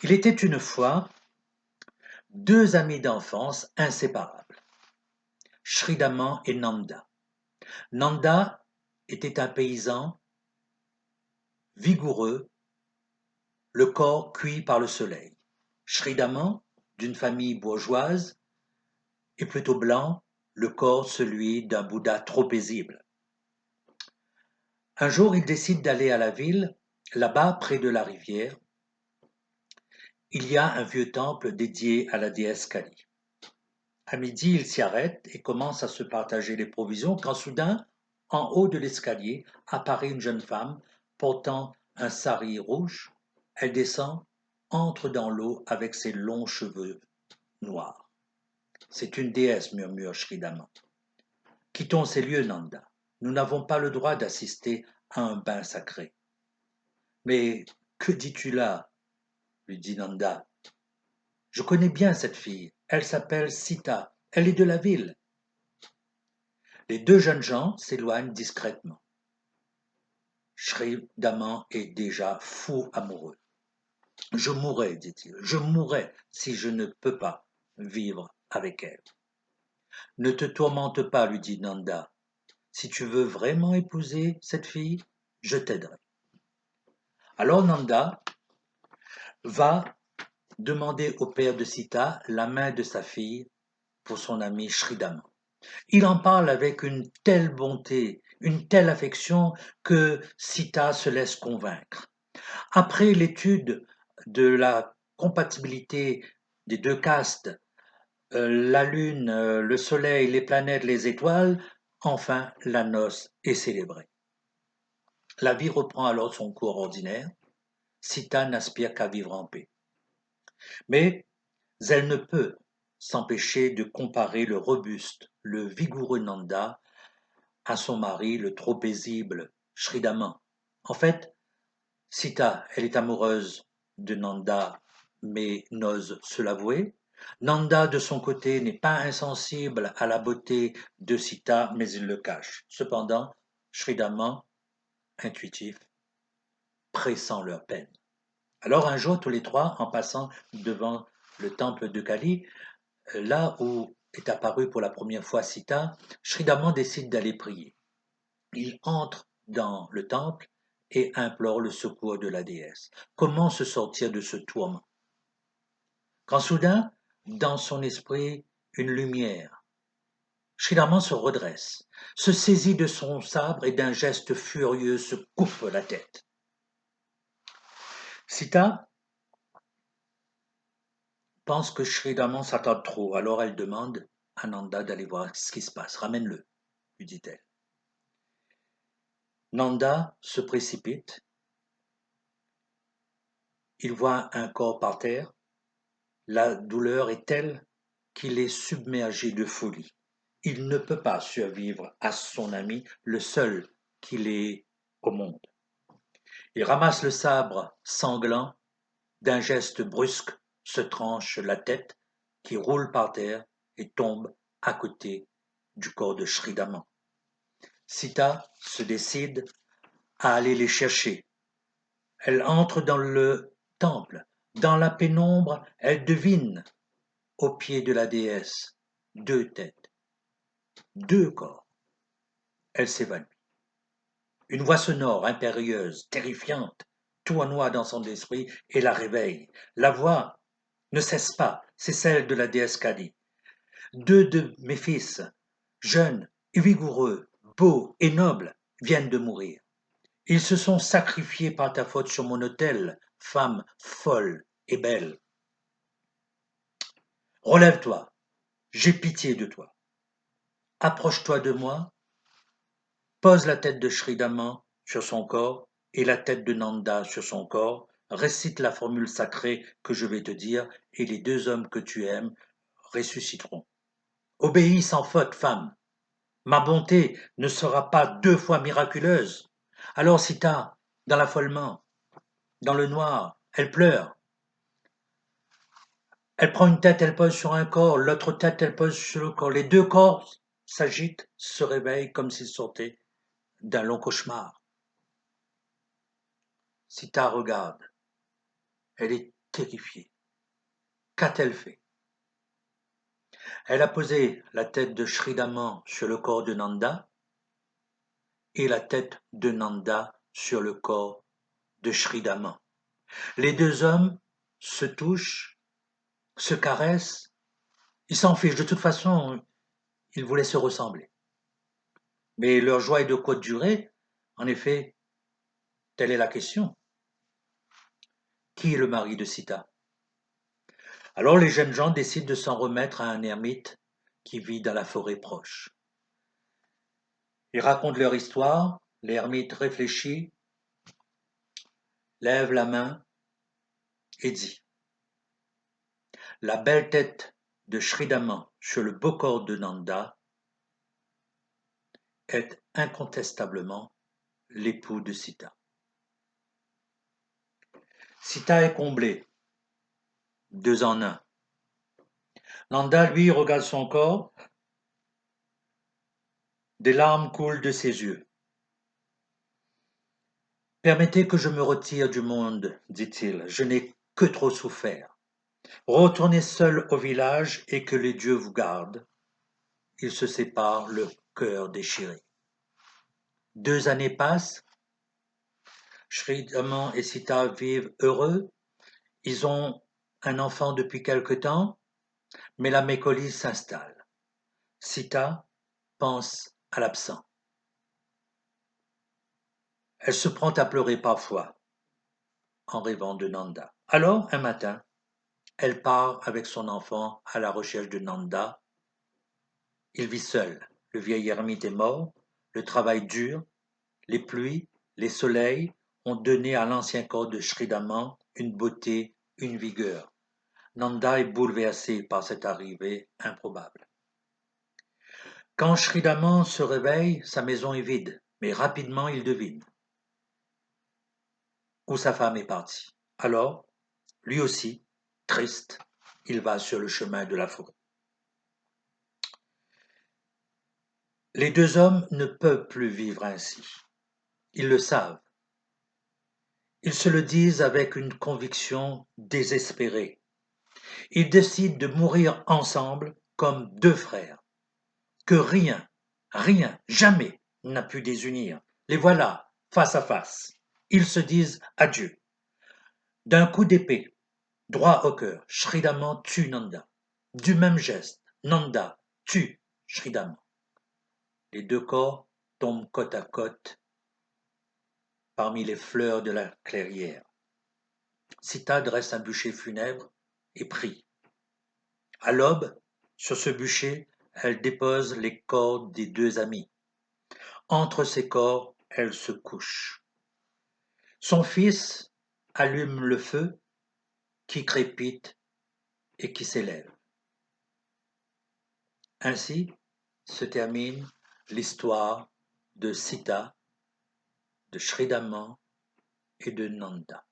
Il était une fois deux amis d'enfance inséparables, Shridaman et Nanda. Nanda était un paysan vigoureux, le corps cuit par le soleil. Shridaman, d'une famille bourgeoise, est plutôt blanc, le corps celui d'un Bouddha trop paisible. Un jour, il décide d'aller à la ville. Là-bas, près de la rivière, il y a un vieux temple dédié à la déesse Kali. À midi, ils s'y arrêtent et commencent à se partager les provisions quand soudain, en haut de l'escalier, apparaît une jeune femme portant un sari rouge. Elle descend, entre dans l'eau avec ses longs cheveux noirs. C'est une déesse, murmure Shridaman. Quittons ces lieux, Nanda. Nous n'avons pas le droit d'assister à un bain sacré. Mais que dis-tu là? Lui dit Nanda. Je connais bien cette fille. Elle s'appelle Sita. Elle est de la ville. Les deux jeunes gens s'éloignent discrètement. Shridaman est déjà fou amoureux. Je mourrai, dit-il, je mourrai si je ne peux pas vivre avec elle. Ne te tourmente pas, lui dit Nanda. Si tu veux vraiment épouser cette fille, je t'aiderai. Alors Nanda va demander au père de Sita la main de sa fille pour son ami Shridaman. Il en parle avec une telle bonté, une telle affection que Sita se laisse convaincre. Après l'étude de la compatibilité des deux castes, la lune, le soleil, les planètes, les étoiles, enfin la noce est célébrée. La vie reprend alors son cours ordinaire. Sita n'aspire qu'à vivre en paix. Mais elle ne peut s'empêcher de comparer le robuste, le vigoureux Nanda à son mari, le trop paisible Shridaman. En fait, Sita, elle est amoureuse de Nanda, mais n'ose se l'avouer. Nanda, de son côté, n'est pas insensible à la beauté de Sita, mais il le cache. Cependant, Shridaman, intuitif, pressent leur peine. Alors un jour, tous les trois, en passant devant le temple de Kali, là où est apparue pour la première fois Sita, Shridaman décide d'aller prier. Il entre dans le temple et implore le secours de la déesse. Comment se sortir de ce tourment? Quand soudain, dans son esprit, une lumière. Shridaman se redresse, se saisit de son sabre et d'un geste furieux se coupe la tête. Sita pense que Shridaman s'attarde trop, alors elle demande à Nanda d'aller voir ce qui se passe. Ramène-le, lui dit-elle. Nanda se précipite. Il voit un corps par terre. La douleur est telle qu'il est submergé de folie. Il ne peut pas survivre à son ami, le seul qu'il ait au monde. Il ramasse le sabre sanglant, d'un geste brusque, se tranche la tête, qui roule par terre et tombe à côté du corps de Shridaman. Sita se décide à aller les chercher. Elle entre dans le temple. Dans la pénombre, elle devine, au pied de la déesse, deux têtes, deux corps. Elle s'évanouit. Une voix sonore, impérieuse, terrifiante, tournoie dans son esprit et la réveille. La voix ne cesse pas, c'est celle de la déesse Kali. Deux de mes fils, jeunes et vigoureux, beaux et nobles, viennent de mourir. Ils se sont sacrifiés par ta faute sur mon autel, femme folle et belle. Relève-toi, j'ai pitié de toi. Approche-toi de moi, pose la tête de Shridaman sur son corps et la tête de Nanda sur son corps, récite la formule sacrée que je vais te dire et les deux hommes que tu aimes ressusciteront. Obéis sans faute, femme. Ma bonté ne sera pas deux fois miraculeuse. Alors Sita, dans l'affolement, dans le noir, elle pleure. Elle prend une tête, elle pose sur un corps, l'autre tête, elle pose sur le corps. Les deux corps s'agitent, se réveillent comme s'ils sortaient d'un long cauchemar. Sita regarde. Elle est terrifiée. Qu'a-t-elle fait? Elle a posé la tête de Shridaman sur le corps de Nanda et la tête de Nanda sur le corps de Shridaman. Les deux hommes se touchent, se caressent, ils s'en fichent. De toute façon, ils voulaient se ressembler. Mais leur joie est de courte durée. En effet, telle est la question. Qui est le mari de Sita? Alors les jeunes gens décident de s'en remettre à un ermite qui vit dans la forêt proche. Ils racontent leur histoire, l'ermite réfléchit, lève la main et dit: La belle tête de Shridaman sur le beau corps de Nanda est incontestablement l'époux de Sita. Sita est comblée, deux en un. Nanda, lui, regarde son corps, des larmes coulent de ses yeux. Permettez que je me retire du monde, dit-il, je n'ai que trop souffert. Retournez seul au village et que les dieux vous gardent. Ils se séparent, le cœur déchiré. 2 années passent, Shridaman et Sita vivent heureux. Ils ont un enfant depuis quelque temps, mais la mélancolie s'installe. Sita pense à l'absent. Elle se prend à pleurer parfois en rêvant de Nanda. Alors, un matin, elle part avec son enfant à la recherche de Nanda. Il vit seul. Le vieil ermite est mort. Le travail dur, les pluies, les soleils ont donné à l'ancien corps de Shridaman une beauté, une vigueur. Nanda est bouleversé par cette arrivée improbable. Quand Shridaman se réveille, sa maison est vide, mais rapidement il devine où sa femme est partie. Alors, lui aussi, triste, il va sur le chemin de la forêt. Les deux hommes ne peuvent plus vivre ainsi. Ils le savent. Ils se le disent avec une conviction désespérée. Ils décident de mourir ensemble comme deux frères, que rien, rien, jamais n'a pu désunir. Les voilà, face à face. Ils se disent adieu. D'un coup d'épée, droit au cœur, Shridaman tue Nanda. Du même geste, Nanda tue Shridaman. Les deux corps tombent côte à côte parmi les fleurs de la clairière. Sita dresse un bûcher funèbre et prie. À l'aube, sur ce bûcher, elle dépose les corps des deux amis. Entre ces corps, elle se couche. Son fils allume le feu qui crépite et qui s'élève. Ainsi se termine l'histoire de Sita, de Shridaman et de Nanda.